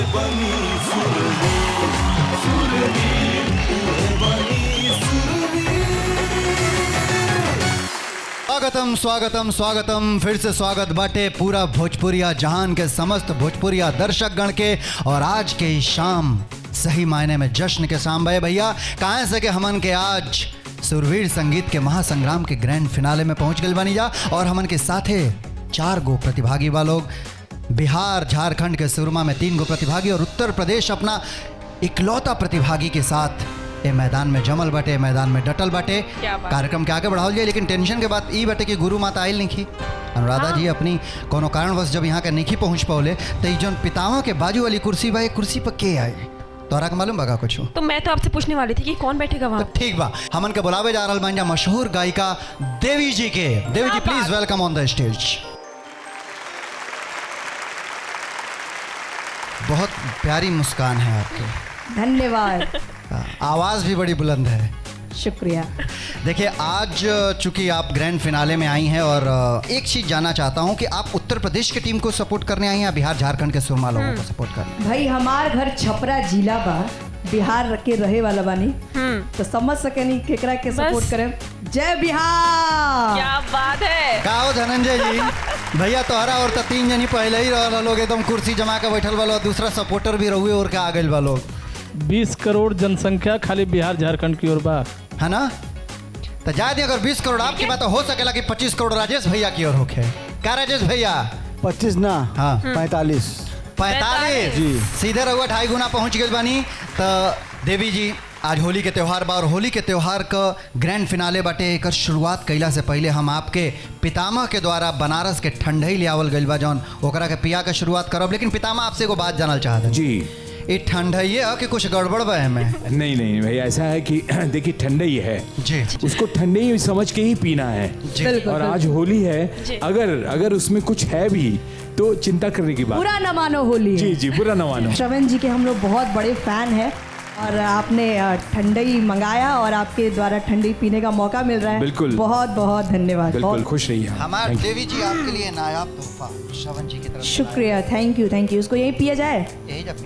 बनी सुरवीर, सुरवीर उहे बनी सुरवीर। स्वागतम स्वागतम स्वागतम, फिर से स्वागत बाटे पूरा भोजपुरिया जहान के समस्त भोजपुरिया दर्शक गण के। और आज के ही शाम सही मायने में जश्न के शाम भाई भैया, कहाँ से के हमन के आज सुरवीर संगीत के महासंग्राम के ग्रैंड फिनाले में पहुंच गए बनी जा। और हमन के साथे 4 गो प्रतिभागी बा लोग। बिहार झारखंड के सुरमा में 3 गो प्रतिभागी और उत्तर प्रदेश अपना इकलौता प्रतिभागी के साथ ये मैदान में जमल बाटे, मैदान में डटल बाटे। कार्यक्रम के आगे बढ़ाओ जाए, लेकिन टेंशन के बात ई बाटे कि गुरु माता आयल नहीं। अनुराधा जी अपनी कोनो कारणवश जब यहाँ के नहीं पहुँच पौले तो ये जो पितावा के बाजू वाली कुर्सी बा, कुर्सी पर के आए तोरा के मालूम बगा कुछ? तो मैं तो आपसे पूछने वाली थी कि कौन बैठेगा वहाँ। तो ठीक बा, हमन के बुलावे जा रहल बानी मशहूर गायिका देवी जी के। देवी जी please welcome on the stage. बहुत प्यारी मुस्कान है आपकी, धन्यवाद। आवाज भी बड़ी बुलंद है। शुक्रिया। देखिए आज चूंकि आप ग्रैंड फिनाले में आई हैं और एक चीज जानना चाहता हूं कि आप उत्तर प्रदेश की टीम को सपोर्ट करने आई हैं या बिहार झारखंड के सुरमा लोगों को सपोर्ट करने? भाई हमार घर छपरा जिला बा, बिहार के रहे वाला बानी, तो समझ सके नहीं केकरा के सपोर्ट करें। जय बिहार। क्या बात है। का हो धनंजय जी भैया, तोहरा और 3 जनी पहले ही रह लोग एकदम कुर्सी जमा के बैठल वालो, दूसरा सपोर्टर भी रहुए और के आ गए वालों। 20 करोड़ जनसंख्या खाली बिहार झारखंड की ओर बा, है ना? तो जाए अगर 20 करोड़ आपकी बात, तो हो सकेला कि 25 करोड़ राजेश भैया की ओर होके। क्या राजेश भैया? 25 ना, हाँ 45 जी, सीधे रहुआ 2.5 गुना पहुंच गए बानी। तो देवी जी आज होली के त्यौहार बा और होली के त्यौहार का ग्रैंड फिनाले बाटे। एक शुरुआत कैला से पहले हम आपके पितामह के द्वारा बनारस के ठंडई लियावल गइल बा जौन ओकरा के पिया के शुरुआत करब। लेकिन पितामह आपसे एगो बात जानल चाहते जी। ये ठंडई है कि कुछ गड़बड़ बा है में? नहीं नहीं भैया, ऐसा है कि देखिए ठंडई है जी, उसको ठंडई समझ के ही पीना है। और आज होली है, अगर उसमें कुछ है भी तो चिंता करने की बात। बुरा न मानो होली। जी जी, बुरा न मानो। श्रवण जी के हम लोग बहुत बड़े फैन हैं और आपने ठंडई मंगाया और आपके द्वारा ठंडई पीने का मौका मिल रहा है। बिल्कुल, बहुत बहुत धन्यवाद। बिल्कुल खुश रहिए। हमारे देवी जी आपके लिए नायाब तोहफा श्रवण जी की तरफ से। शुक्रिया, थैंक यू थैंक यू। उसको यही पिया जाए, यही जब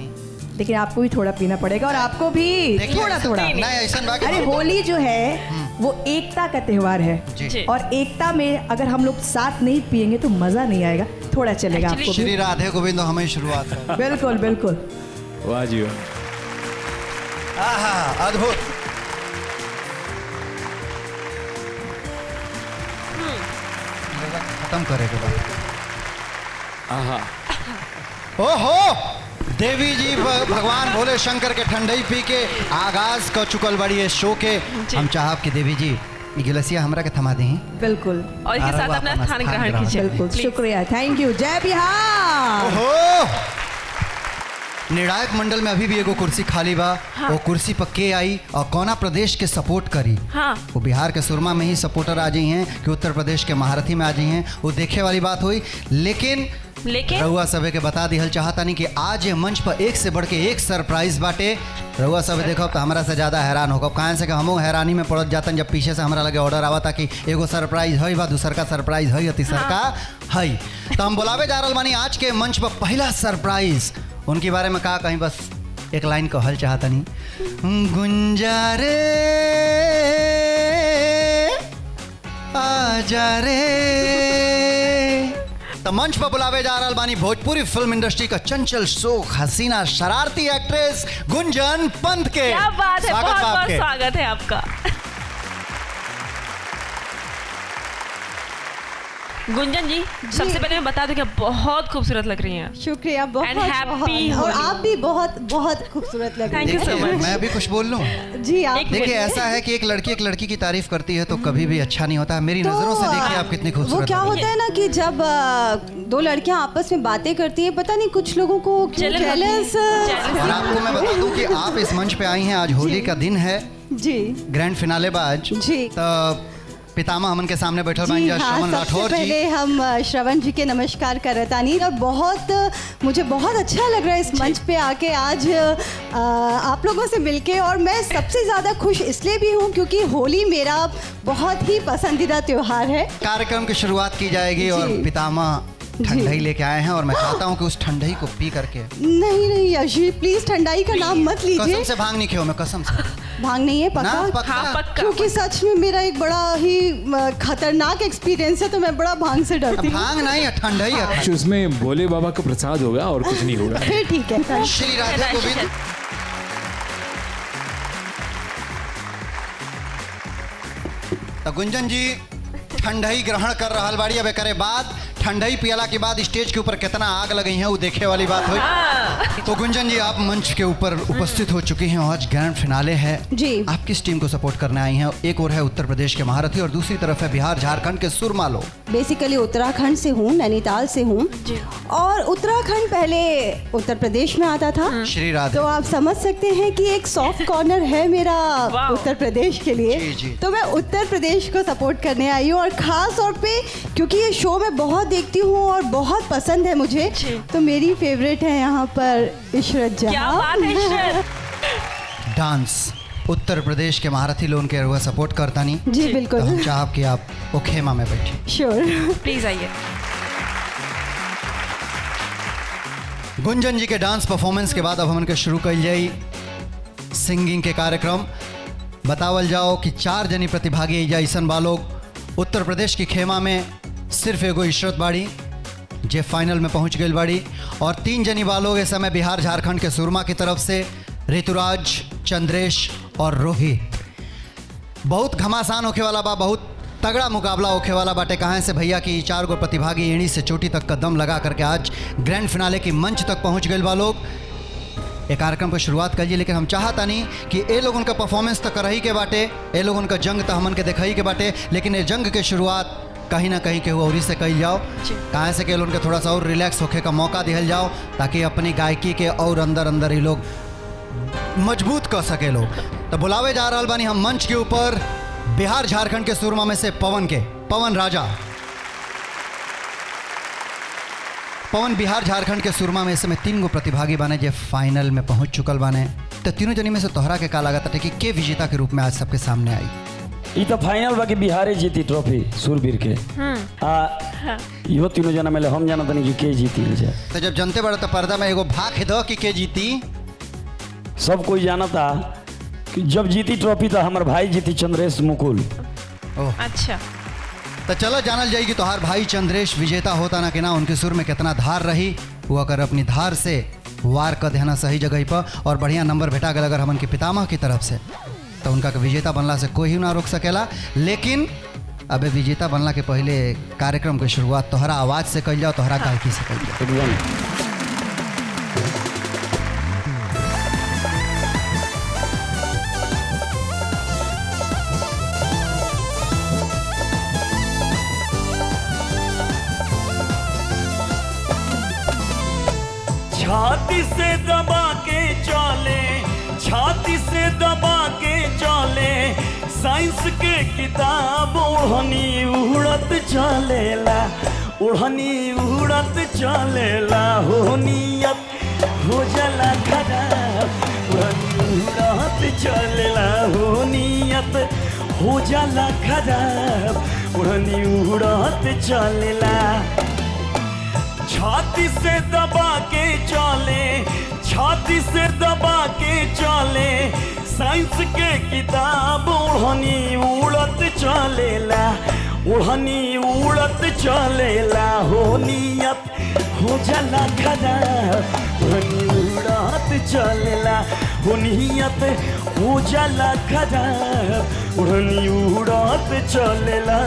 लेकिन आपको भी थोड़ा पीना पड़ेगा और आपको भी थोड़ा थोड़ा। नहीं ऐसा बात। अरे होली जो है वो एकता का त्योहार है और एकता में अगर हम लोग साथ नहीं पिएंगे तो मजा नहीं आएगा। थोड़ा चलेगा आपको भी। श्री राधे गोविंद हमें शुरुआत है। बिल्कुल बिल्कुल। वाह जी वाह, अद्भुत। खत्म करेगा। ओहो, देवी जी भगवान भोले शंकर के ठंडई पी के आगाज कर चुकल बड़ी है शो के। हम चाहब कि देवी जी गिलसिया हमरा के थमा दें। बिल्कुल। और इसके साथ अपना स्थान ग्रहण कीजिए। बिल्कुल, शुक्रिया, थैंक यू। जय बिहार। ओहो, निर्णायक मंडल में अभी भी एगो कुर्सी खाली बा। वो कुर्सी पर के आई और कौना प्रदेश के सपोर्ट करी? वो बिहार के सुरमा में ही सपोर्टर आ जाई हैं कि उत्तर प्रदेश के महारथी में आ जाई हैं, वो देखे वाली बात हुई। लेकिन रउआ सभे के बता दिहल चाहता नहीं कि आज ये मंच पर एक से बढ़ के एक सरप्राइज बाटे। रउआ सभे देखो तो हमारा से ज्यादा हैरान होगा। कहाँ से कि हमो हैरानी में पड़त जातन जब पीछे से हमारा लगे ऑर्डर आवा था कि एगो सरप्राइज है बा, दूसर का सरप्राइज है, तीसर का है। तो हम बुलावे जा रहा बानी आज के मंच पर पहला सरप्राइज। उनके बारे में कहा कहीं बस एक लाइन कहल चाहता नहीं। गुंजारे आजा रे। तो मंच पर बुलावे जा रहा बानी भोजपुरी फिल्म इंडस्ट्री का चंचल शोक हसीना शरारती एक्ट्रेस गुंजन पंत के। क्या बात है, बहुत बहुत स्वागत है आपका। गुंजन जी, सबसे पहले मैं बता दूं कि आप बहुत खूबसूरत लग रही हैं। शुक्रिया, बहुत बहुत। और आप भी बहुत बहुत खूबसूरत लग रही हैं। Thank you so much. मैं भी कुछ बोल लूं? जी आप देखिए, ऐसा है कि एक लड़की की तारीफ करती है तो कभी भी अच्छा नहीं होता। मेरी नजरों से देखिए आप कितनी खूबसूरत। वो क्या होता है ना कि जब 2 लड़कियां आपस में बातें करती है, पता नहीं कुछ लोगों को जेलस। और आपको मैं बता दूं कि आप इस मंच पे आई हैं, आज होली का दिन है जी, ग्रैंड फिनाले बाज जी। तो पितामह हमन के सामने बैठल बानी श्रवण राठौर जी। पहले हम श्रवण जी के नमस्कार करतानी और मुझे बहुत अच्छा लग रहा है इस मंच पे आके आज आप लोगों से मिलके। और मैं सबसे ज़्यादा खुश इसलिए भी हूँ क्योंकि होली मेरा बहुत ही पसंदीदा त्योहार है। कार्यक्रम की शुरुआत की जाएगी और पितामह ठंडाई लेके आए हैं और मैं चाहता हूँ कि उस ठंडाई को पी करके। नहीं यशी प्लीज ठंडाई का नाम मत लीजिए। कसम से भांग नहीं खेओ, मैं कसम से। भांग नहीं है पक्का? ना, पक्का। हाँ, पक्का। क्योंकि सच में मेरा एक बड़ा ही खतरनाक एक्सपीरियंस है, तो मैं बड़ा भांग से डरती हूँ। भांग नहीं है, ठंडाई है। उसमें भोले बाबा का प्रसाद होगा और कुछ नहीं होगा। फिर ठीक है। श्री राधे गोविंद। तो गुंजन जी ठंडाई ग्रहण कर रहा बाड़ी। अब करे बाद ठंडाई पियला के बाद स्टेज के ऊपर कितना आग लगी है वो देखे वाली बात हुई। तो गुंजन जी आप मंच के ऊपर उपस्थित हो चुकी हैं। आज ग्रैंड फिनाले है जी। आप किस टीम को सपोर्ट करने आई हैं? एक और है उत्तर प्रदेश के महारथी और दूसरी तरफ है बिहार झारखंड के सुरमा लोग। बेसिकली उत्तराखंड से हूँ, नैनीताल से हूँ, और उत्तराखंड पहले उत्तर प्रदेश में आता था। श्री राधे। तो आप समझ सकते हैं कि एक सॉफ्ट कॉर्नर है मेरा उत्तर प्रदेश के लिए। जी, जी। तो मैं उत्तर प्रदेश को सपोर्ट करने आई हूँ, और खास तौर पे क्योंकि ये शो मैं बहुत देखती हूँ और बहुत पसंद है मुझे, तो मेरी फेवरेट है यहाँ पर इशरत क्या जहां। बात है इशरत। डांस उत्तर प्रदेश के महारथी लोगों के रुआ सपोर्ट करता नहीं। जी तो बिल्कुल। हम चाहब कि आप वो खेमा में बैठे। श्योर। प्लीज आइए। गुंजन जी के डांस परफॉर्मेंस के बाद अब हमन के शुरू कल जाई सिंगिंग के कार्यक्रम। बतावल जाओ कि 4 जनी प्रतिभागी जैसन बालोग उत्तर प्रदेश की खेमा में सिर्फ एगो इशरत बाड़ी जे फाइनल में पहुंच गई बाड़ी, और 3 जनी बालोग इस समय बिहार झारखंड के सुरमा की तरफ से ऋतुराज, चंद्रेश और रोहित। बहुत घमासान होखे वाला बा, बहुत तगड़ा मुकाबला होखे वाला बाटे। कहाँ से भैया की 4 गो प्रतिभागी एड़ी से चोटी तक का दम लगा करके आज ग्रैंड फिनाले की मंच तक पहुंच गए बा लोग। ये कार्यक्रम की शुरुआत करिए, लेकिन हम चाहता नहीं कि ए लोगों का परफॉर्मेंस तो करही के बाटे, ए लोगों का जंग तो हमन के देखही के बाटे, लेकिन ये जंग के शुरुआत कहीं ना कहीं के औरी से कही जाओ। कहाँ से के लोगों के थोड़ा सा और रिलैक्स होके का मौका दिहल जाओ, ताकि अपनी गायकी के और अंदर अंदर ही लोग मजबूत कर सके लोग। तो बुलावे जा रहा बानी हम मंच के ऊपर बिहार झारखंड के सुरमा में से पवन राजा। पवन बिहार झारखंड के सुरमा में इस समय 3 गो प्रतिभागी बने जो फाइनल में पहुंच चुकल बने। तो तीनों जनी में से तोहरा के का लागत है कि के विजेता के रूप में आज सबके सामने आई? ई तो फाइनल बाकी बिहारे जीती ट्रॉफी सूरबीर के। इहो तीनों जना में हम जाना तनी कि के जीती जाए। तो जब जनते बड़ा तो पर्दा में एगो भाग है दो कि के जीती। सब कोई जाना था कि जब जीती ट्रॉफी तो हमारे भाई जीती चंद्रेश मुकुल। अच्छा, तो चलो जानल जाएगी तोहार भाई चंद्रेश विजेता होता ना कि ना, उनके सुर में कितना धार रही, वो अगर अपनी धार से वार कर देना सही जगह पर और बढ़िया नंबर भेटा गया अगर हमन के पितामह की तरफ से, तो उनका विजेता बनला से कोई ना रोक सकेला। लेकिन अब विजेता बनला के पहले कार्यक्रम की शुरुआत तोहरा आवाज से कल जाओ, तोहरा गायकी से कल जाओ। एकदम छाती से दबा के चले, छाती से दबा के चले, साइंस के किताब ओढ़नी उड़त चलेला, ओढ़नी उड़त चलेला, हो नियत हो जला खराब, ओढ़नी उड़त चलेला, हो नियत हो जला खराब, ओढ़नी उड़त चलेला। छाती से दबा के चले, छाती से दबा के चले, साइंस के किताब ओढ़नी उड़त चलेला, ओढ़नी उड़त चलेला, हो नियत हो जला खराब, ओढ़नी उड़त चलेला, हो नियत हो जला खराब, ओढ़नी उड़त चलेला।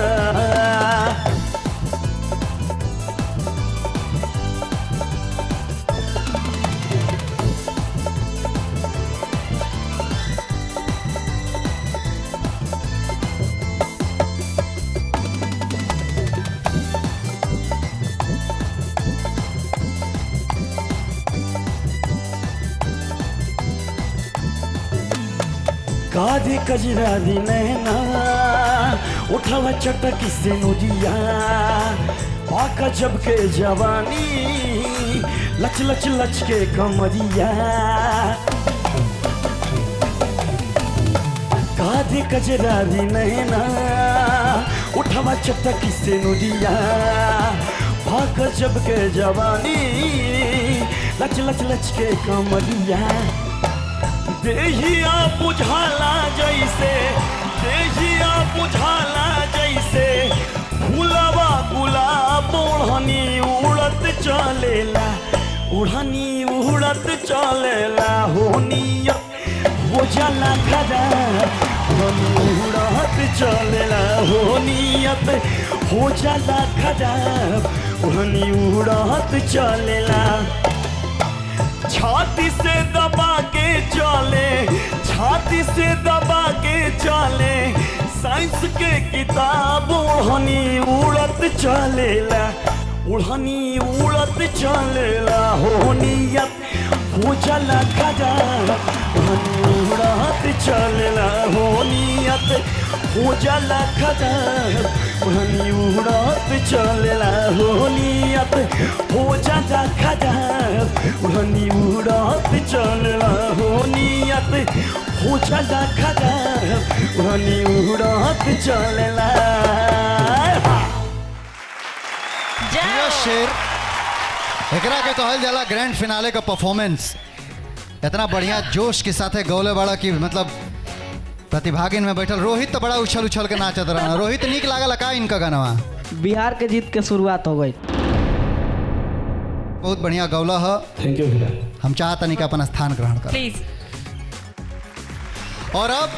कादी कजरादी नैना उठावा चटक से नुदिया, पाका जब के जवानी लच लच लच के कमरिया, कादी कजरादी नैना उठावा चटक से नुदिया, भाग जब के जवानी लच लच लच के कमरिया देहिया बुझाला जैसे देहिया बुझाला जैसे फूलवा गुलाब ओढ़नी उड़त चलेला उड़नी उड़त चलेला हो नियत हो जाला खड़ा उड़त चलेला हो नियत हो जाला खड़ा उड़नी उड़त चलेला छाती से दबा के चले छाती से दबा के चले साइंस के किताब उड़नी उड़त चलेला उड़नी उड़त चलेला हो नियत हो जाला खड़ा उड़नी उड़त चलेला हो नियत हो जाला खड़ा उड़नी उड़त चलेला हो नियत हो जाला खड़ा उड़नी उड़त चलेला हो नियत हो जाला खड़ा उड़नी उड़त चलेला। ये शेर एकरा के कहल जाला ग्रैंड फिनाले का परफॉर्मेंस। इतना बढ़िया जोश के साथ गौले बड़ा कि मतलब प्रतिभागिन में बैठल रोहित तो बड़ा उछल उछल के नाचत रहा। रोहित नीक लागल का इनका गाना? बिहार के जीत के शुरुआत हो गई। बहुत बढ़िया गौला है। Thank you. हम चाहता नहीं कि अपन स्थान ग्रहण कर प्लीज। और अब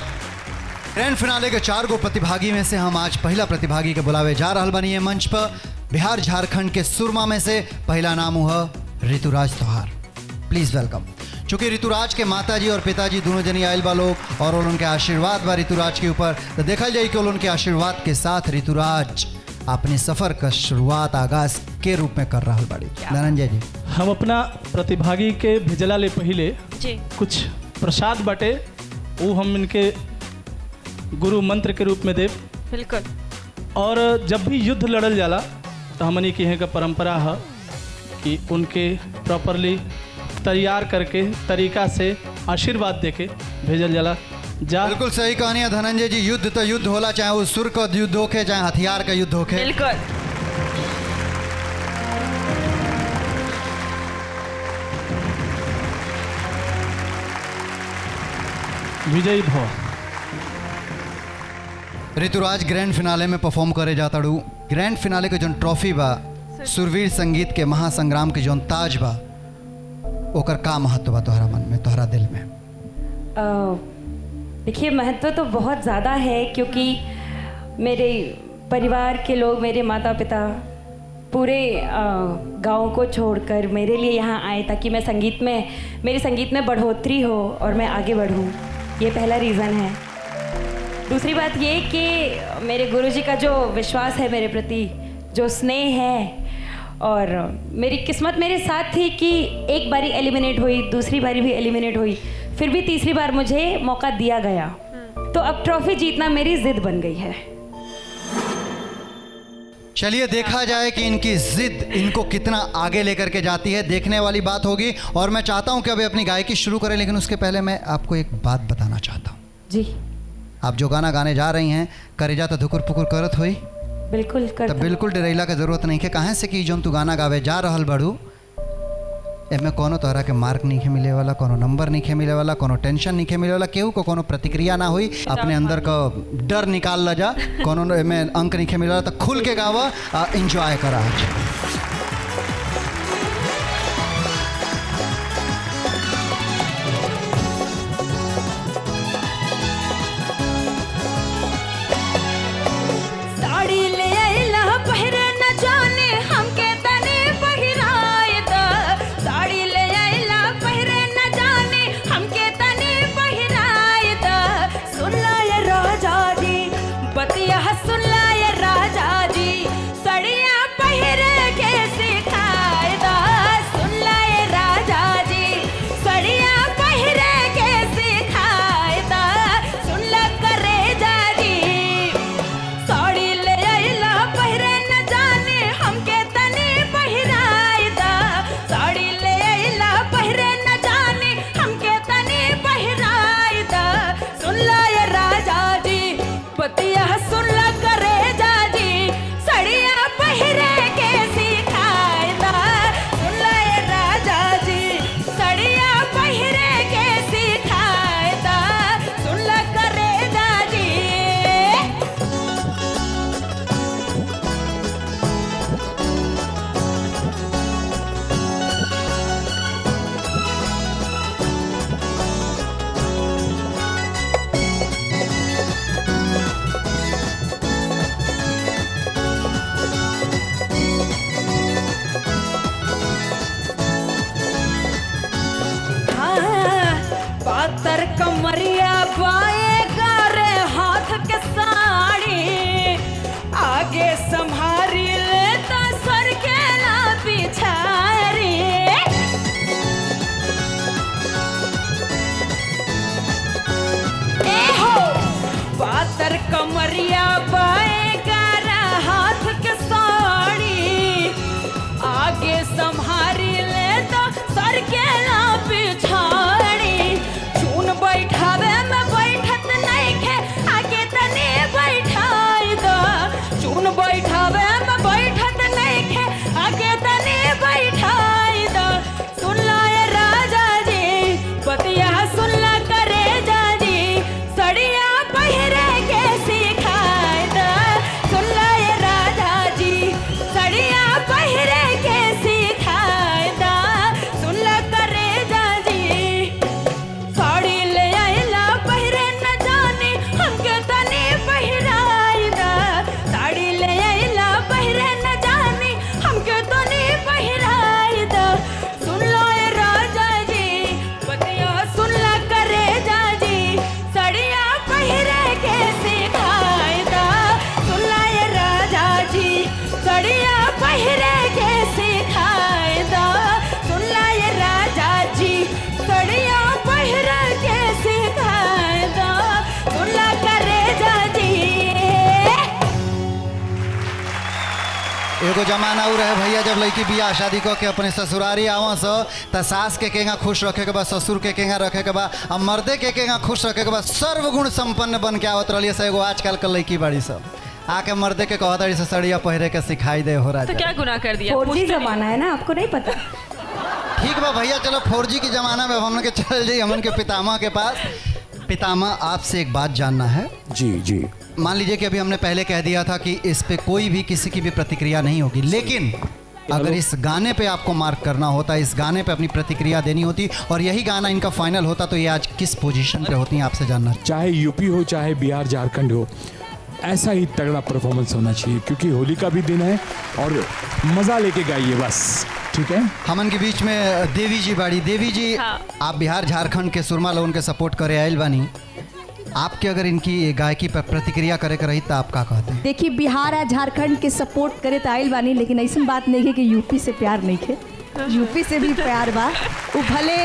ग्रैंड फिनाले के 4 गो प्रतिभागी में से हम आज पहला प्रतिभागी के बुलावे जा रहा बनी है मंच पर। बिहार झारखंड के सुरमा में से पहला नाम हुआ ऋतुराज तोहार। Please welcome. चूंकि ऋतुराज के माताजी और पिताजी दोनों जनी आयल बा लोग और उनके आशीर्वाद बा ऋतुराज के ऊपर, तो देखल जाए कि उनके आशीर्वाद के साथ ऋतुराज अपने सफर का शुरुआत आगाज के रूप में कर रहा बाड़ी। धनंजय जी, हम अपना प्रतिभागी के भेजला ले पहले जी कुछ प्रसाद बाटे वो हम इनके गुरु मंत्र के रूप में देव। बिल्कुल। और जब भी युद्ध लड़ल जाला तो हमनी के यहाँ का परंपरा है कि उनके प्रॉपरली तैयार करके तरीका से आशीर्वाद देके भेजल जाला। जा बिल्कुल सही कहानी है धनंजय जी। युद्ध तो युद्ध होला, चाहे वो सुर का युद्ध होके चाहे हथियार का युद्ध होके। बिल्कुल। विजयी भव। ऋतुराज ग्रैंड फिनाले में परफॉर्म करे जाता डू। ग्रैंड फिनाले के जोन ट्रॉफी बा, सुरवीर संगीत के महासंग्राम के जोन ताज बा, ओकर का महत्व बा तोहरा मन में, तोहरा दिल में? देखिए, महत्व तो बहुत ज़्यादा है क्योंकि मेरे परिवार के लोग, मेरे माता पिता पूरे गांव को छोड़कर मेरे लिए यहाँ आए ताकि मैं मेरे संगीत में बढ़ोतरी हो और मैं आगे बढ़ूँ। ये पहला रीज़न है। दूसरी बात ये कि मेरे गुरुजी का जो विश्वास है मेरे प्रति, जो स्नेह है, और मेरी किस्मत मेरे साथ थी कि एक बारी एलिमिनेट हुई, दूसरी बारी भी एलिमिनेट हुई, फिर भी तीसरी बार मुझे मौका दिया गया। तो अब ट्रॉफी जीतना मेरी जिद बन गई है। चलिए देखा जाए कि इनकी जिद इनको कितना आगे लेकर के जाती है, देखने वाली बात होगी। और मैं चाहता हूं कि अभी अपनी गायकी शुरू करें, लेकिन उसके पहले मैं आपको एक बात बताना चाहता हूं। जी। आप जो गाना गाने जा रही हैं, करेजा तो धुकुर पुकुर करत हुई। बिल्कुल तब बिल्कुल डरेला की जरूरत नहीं है। कहाँ से कि जो तू गाना गावे जा रहल बड़ू, एमे कोनो तरह के मार्क नहीं मिले वाला, कोनो नंबर नहीं मिले वाला, कोनो टेंशन नहीं मिले वाला, केहू को कोनो प्रतिक्रिया ना हुई। अपने अंदर का डर निकाल ला जा, कोनो एमे अंक नहीं मिले वाला, तो खुल के गावा, एंजॉय करा। सुन लाए राजा जी, सड़िया पहिरे पातर कमरिया पाएगा रे हाथ के साड़ी आगे संभारी लेता सर के ला पिछाड़ी ए हो पातर कमरिया पाएगा रे हाथ के साड़ी आगे संभारी लेता सर के ला पिछाड़ी चून बैठावे में बैठत नहीं खे आगे तने बैठाई दो चून बैठावे में बैठत नहीं खे आगे तने बैठाई दो सुन ला ये राजा जी पतिया सुन ला करे जाजी सड़िया पहिरे के सिखाई दो सुन ला ये राजा जी सड़िया पहिरे के सिखाई दो सुन ला करे जाजी साड़ी ले आइला पहिरे न जाने हमके तने पहिराई दा साड़ी ले आइला पहिरे न जाने हमके तने पहिराई दा सुन लो ये राजा जी पतिया सुन ला करे जाजी साड़िया पहिरे के सिखाई दा सुन ला ये राजा जी साड़िया पहिरे के सिखाई दा सुन ला ये राजा जी साड़िया पहिरे के सिखाई दा सुन ला करे जाजी एगो जमाना उ रहे भैया जब लड़की बियाह शादी कऽ के अपने ससुरारी आवा स त सास के केगा खुश रखे के बा ससुर के केगा रखे के बा अब मर्दे के केगा खुश रखे के बा सर्वगुण संपन्न बन के आवत रहिए से एगो आजकल के लड़की बड़ी सब आके मर्दे के कहत रही से सड़िया पहिरे के सिखाई दे हो रहा तो क्या गुनाह कर दिया 4G जमाना है ना आपको नहीं पता ठीक बा भैया चलो 4G के जमाना में हमन के चल जाइए हमन के पितामह के पास। पितामह आपसे एक बात जानना है। जी जी। मान लीजिए कि अभी हमने पहले कह दिया था कि इस पे कोई भी किसी की भी प्रतिक्रिया नहीं होगी, लेकिन अगर इस गाने पे आपको मार्क करना होता, इस गाने पे अपनी प्रतिक्रिया देनी होती और यही गाना इनका फाइनल होता, तो ये आज किस पोजीशन पे होती हैं आपसे जानना। चाहे यूपी हो चाहे बिहार झारखंड हो, ऐसा ही तगड़ा परफॉर्मेंस होना चाहिए क्योंकि होली का भी दिन है और मज़ा लेके गाइए बस, ठीक है। हमन के बीच में देवी जी बाड़ी। देवी जी हाँ। आप बिहार झारखंड के सुरमा लोगन के सपोर्ट करे आयल बानी, आपके अगर इनकी गायकी पर प्रतिक्रिया करे के रही तो आप क्या कहते हैं? देखिए बिहार और झारखंड के सपोर्ट करे तो आयल बानी, लेकिन ऐसी बात नहीं है कि यूपी से प्यार नहीं है, यूपी से भी प्यार बा। वो भले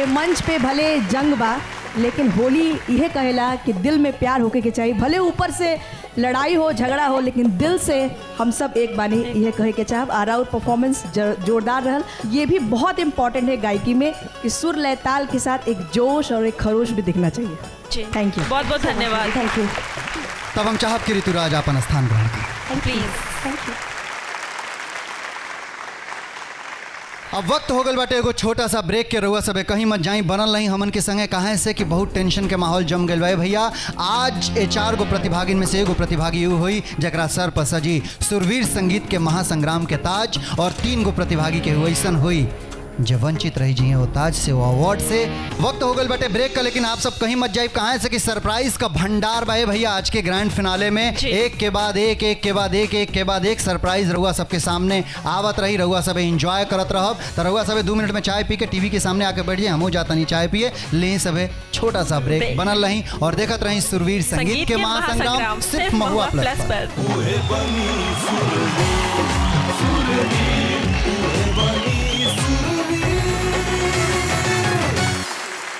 ए मंच पे भले जंग बा, लेकिन होली यह कहेला कि दिल में प्यार होके के चाहिए। भले ऊपर से लड़ाई हो झगड़ा हो, लेकिन दिल से हम सब एक बानी यह कहे के चाहब। आरा और परफॉर्मेंस जोरदार रहल। ये भी बहुत इंपॉर्टेंट है गायकी में कि सुर लय ताल के साथ एक जोश और एक खरोश भी दिखना चाहिए। थैंक यू, बहुत बहुत धन्यवाद। Thank you. तब हम चाहब कि ऋतुराज अपन स्थान ग्रहण करें। प्लीज। Thank you. अब वक्त हो गल बाटे एगो छोटा सा ब्रेक के। रहुआ सबे कहीं मत जाई, बनल नहीं हमन के संगे काहे से कि बहुत टेंशन के माहौल जम गल बा भैया। आज ए 4 गो प्रतिभागिन में से एगो प्रतिभागी उ हुई जकरा सर पर सजी सुरवीर संगीत के महासंग्राम के ताज, और 3 गो प्रतिभागी के वैसन हुई जो वंचित रही जी वो ताज से, वो अवार्ड से। वक्त हो गल बाटे ब्रेक का, लेकिन आप सब कहीं मत जाइए कहाँ से कि सरप्राइज का भंडार बा भैया आज के ग्रैंड फिनाले में। एक के बाद एक, एक के बाद एक, एक के बाद एक सरप्राइज रहुआ सबके सामने आवत रही। रहुआ सब एंजॉय करत रहब। तो रहुआ सब 2 मिनट में चाय पी के टीवी के सामने आके बैठ जाए, हमो जाता नहीं चाय पिए ले सब छोटा सा ब्रेक बनल रही और देखत रही सुरवीर संगीत के महासंग्राम सिर्फ महुआ प्लस पर।